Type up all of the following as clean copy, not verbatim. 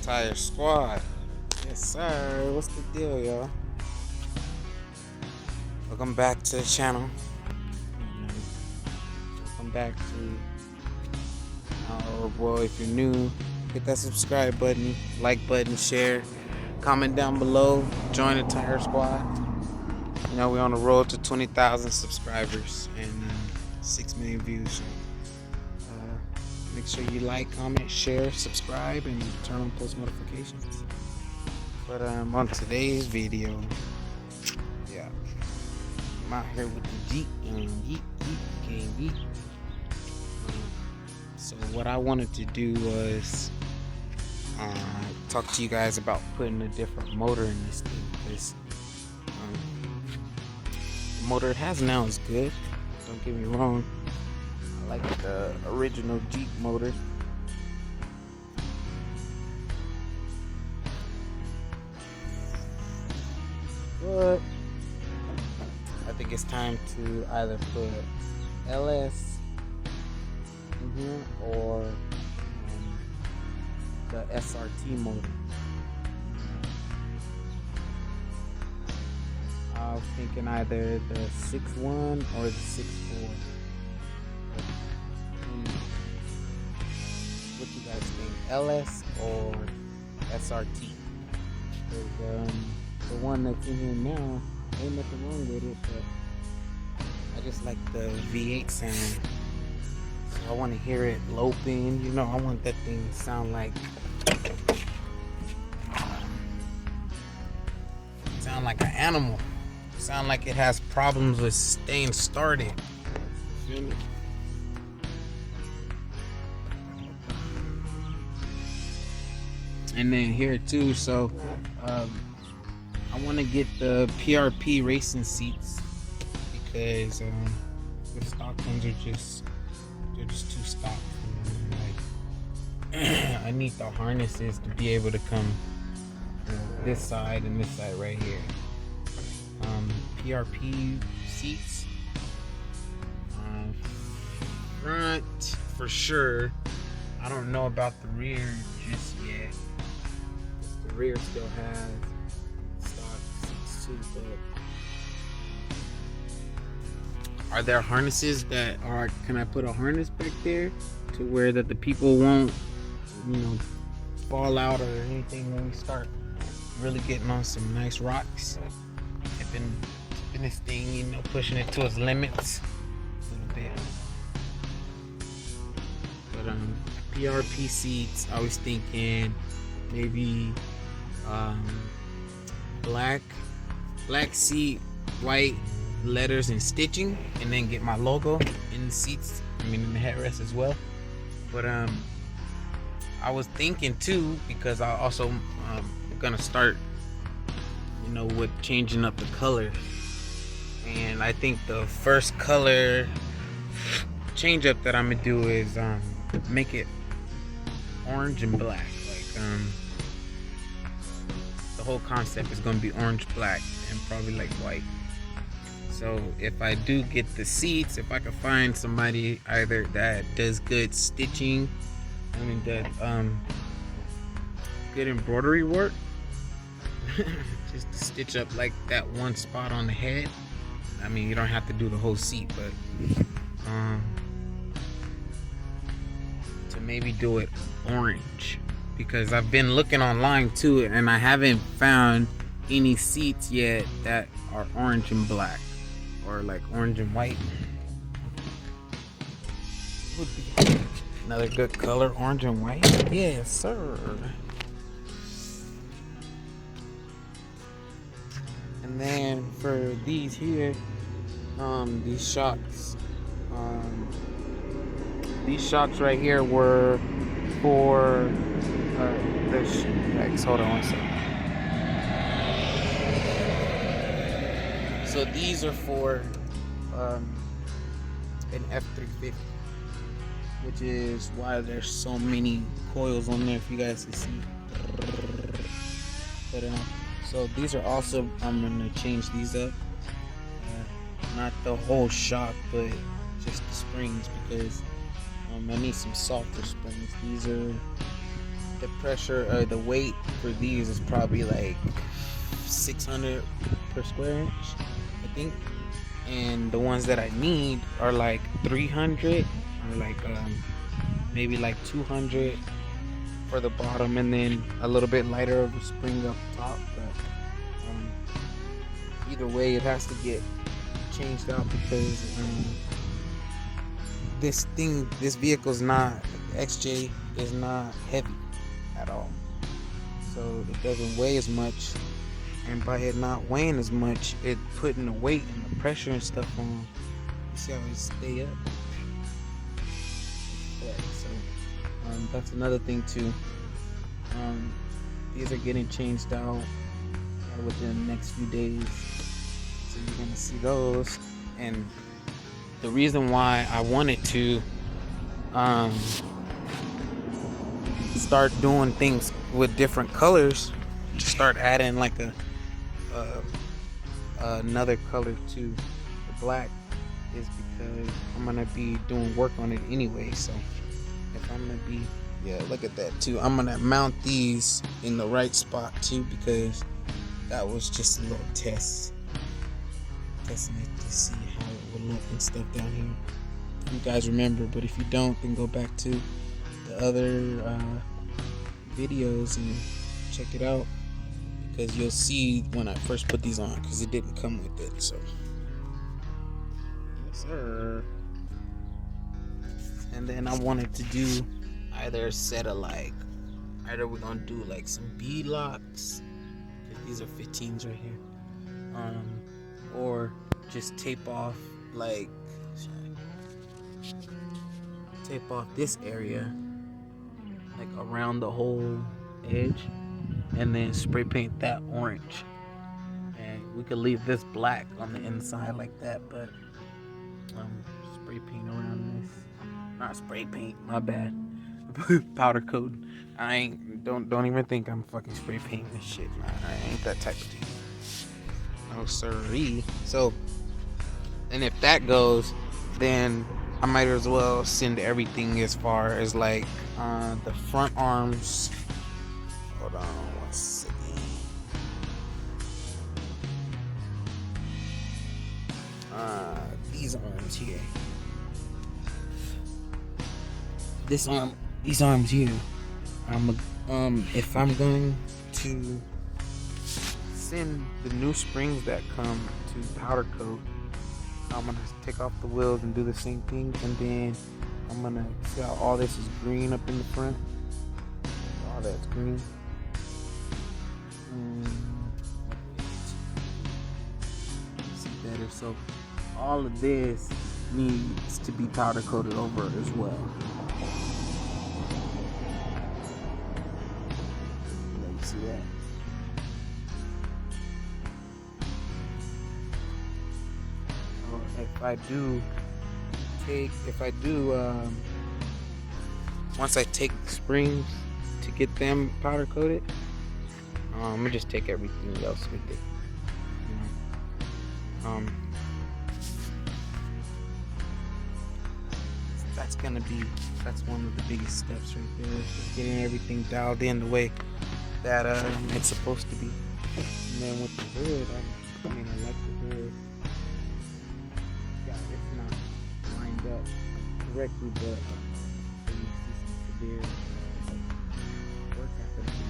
Tire Squad. Yes, sir. What's the deal, y'all? Welcome back to the channel. Welcome back to well, if you're new, hit that subscribe button, like button, share, comment down below, join the Tire Squad. You know, we're on the road to 20,000 subscribers and 6 million views. So, make sure you like, comment, share, subscribe, and turn on post notifications. But on today's video, yeah, I'm out here with the Jeep and Yeet. So what I wanted to do was talk to you guys about putting a different motor in this thing. Because the motor it has now is good. Don't get me wrong. I like the original Jeep motor. But I think it's time to either put LS in here or the SRT motor. I was thinking either the 6.1 or the 6.4. What you guys think, LS or SRT? Because the one that's in here now, ain't nothing wrong with it, but I just like the V8 sound. So I want to hear it loping, you know, I want that thing to sound like an animal. Sound like it has problems with staying started. Feel me? And then here too, so I want to get the PRP racing seats because the stock ones are just too stock. Like, I need the harnesses to be able to come this side and this side right here. PRP seats front for sure. I don't know about the rear just yet. The rear still has stock seats too, but are there harnesses that are, can I put a harness back there to where that the people won't, you know, fall out or anything when we start really getting on some nice rocks? Tipping this thing, you know, pushing it to its limits a little bit. But PRP seats, I was thinking maybe black seat, white letters and stitching, and then get my logo in the seats, in the headrest as well. But I was thinking too, because I also gonna start, you know, with changing up the color. And I think the first color change up that I'm gonna do is make it orange and black. Like the whole concept is gonna be orange, black, and probably like white. So if I do get the seats, if I can find somebody either that does good stitching, that good embroidery work, just to stitch up like that one spot on the head. You don't have to do the whole seat, but to maybe do it orange, because I've been looking online too and I haven't found any seats yet that are orange and black or like orange and white. Would be another good color, orange and white. Yes, sir. And then for these here, these shocks right here were for this. Hold on one second. So these are for an F350, which is why there's so many coils on there. If you guys can see. But so these are also, I'm gonna change these up. Not the whole shock, but just the springs, because I need some softer springs. These are the pressure or the weight for these is probably like 600 per square inch, I think. And the ones that I need are like 300 or like maybe like 200 for the bottom, and then a little bit lighter of a spring up top. But either way, it has to get changed out because this vehicle's not, XJ is not heavy at all, so it doesn't weigh as much, and by it not weighing as much, it putting the weight and the pressure and stuff on. You see how it stay up? Yeah, so that's another thing too. These are getting changed out within the next few days, so you're gonna see those. And the reason why I wanted to start doing things with different colors, start adding like another color to the black, is because I'm gonna be doing work on it anyway. So if I'm gonna be, yeah, look at that too, I'm gonna mount these in the right spot too, because that was just a little testing it to see how it would look and stuff down here. If you guys remember, but if you don't, then go back to the other videos and check it out, because you'll see when I first put these on, because it didn't come with it. So yes sir. And then I wanted to do either a set of like, either we're gonna do like some bead locks, because these are 15s right here, or just tape off this area, like around the whole edge, and then spray paint that orange. And we could leave this black on the inside like that, but spray paint around this. Not spray paint, my bad. Powder coat. Don't even think I'm fucking spray painting this shit. I ain't that type of dude. No siree. So, and if that goes, then I might as well send everything as far as like the front arms. Hold on one second. These arms here. These arms here. If I'm going to send the new springs that come to powder coat, I'm gonna take off the wheels and do the same thing, and then I'm gonna see how all this is green up in the front. All that's green. See better. So all of this needs to be powder coated over as well. You see that? Once I take the springs to get them powder coated, I'm gonna just take everything else with it. That's one of the biggest steps right there, just getting everything dialed in the way that it's supposed to be. And then with the hood, I like the hood. Yeah, it's not lined up correctly, but you see some severe work happening.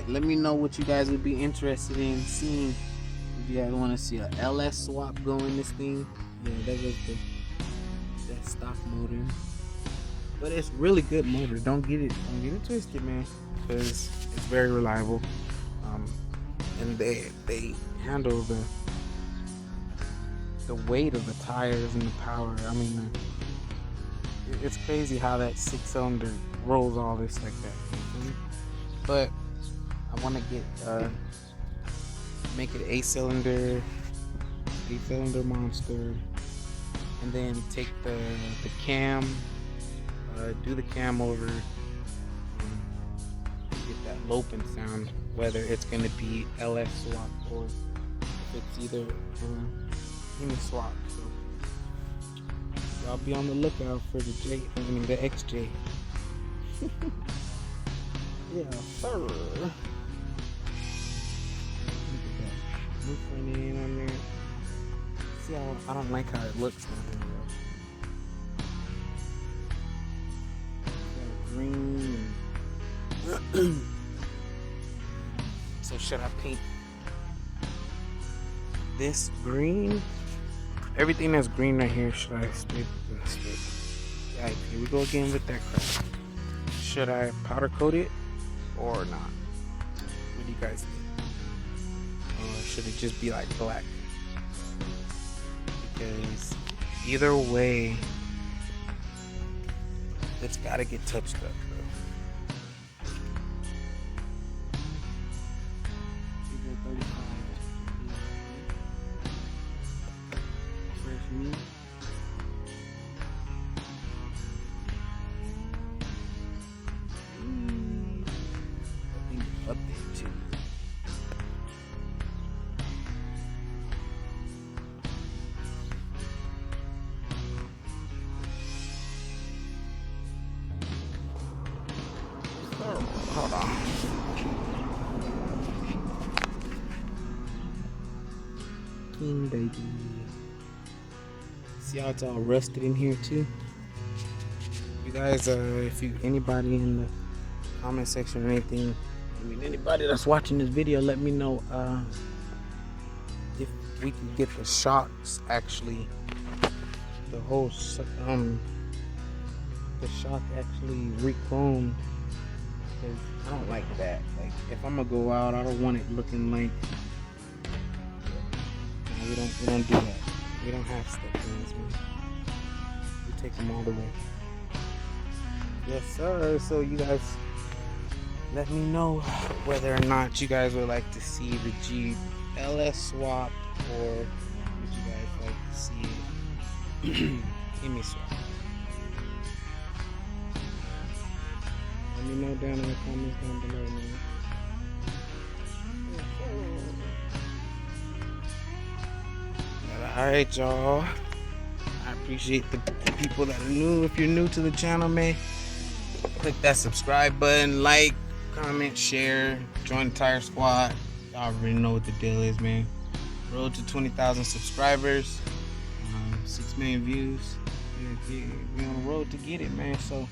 Let me know what you guys would be interested in seeing. If you guys want to see a LS swap go in this thing, yeah, that was that stock motor. But it's really good motor. Don't get it twisted, man, because it's very reliable. And they handle the weight of the tires and the power. I mean, it's crazy how that 6-cylinder rolls all this like that. But I want to get make it 8-cylinder monster, and then take the cam, do the cam over, loping sound, whether it's gonna be LS swap or if it's either Hemi swap. So y'all be on the lookout for the XJ. Yeah, sir. Look at that. New front end on there. See how I don't like how it looks on there. Green. So should I paint this green? Everything that's green right here, should I straight? Yeah, here we go again with that crap. Should I powder coat it or not? What do you guys think? Or should it just be like black? Because either way, it's gotta get touched up, bro. Fresh meat. I think it's up there too. Hold on. King baby. See how it's all rusted in here too? You guys, if anybody in the comment section or anything, anybody that's watching this video, let me know if we can get the shocks actually, the whole the shock actually recloned. Cause I don't like that. Like, if I'm gonna go out, I don't want it looking like. No, we don't do that. We don't have step ins, man. We take them all the way. Yes, sir. So you guys, let me know whether or not you guys would like to see the Jeep LS swap, or would you guys like to see it Hemi swap? Let me know down in the comments down below, man. Alright, y'all. I appreciate the people that are new. If you're new to the channel, man, click that subscribe button, like, comment, share, join the Tire Squad. Y'all already know what the deal is, man. Road to 20,000 subscribers, 6 million views. We're on the road to get it, man. So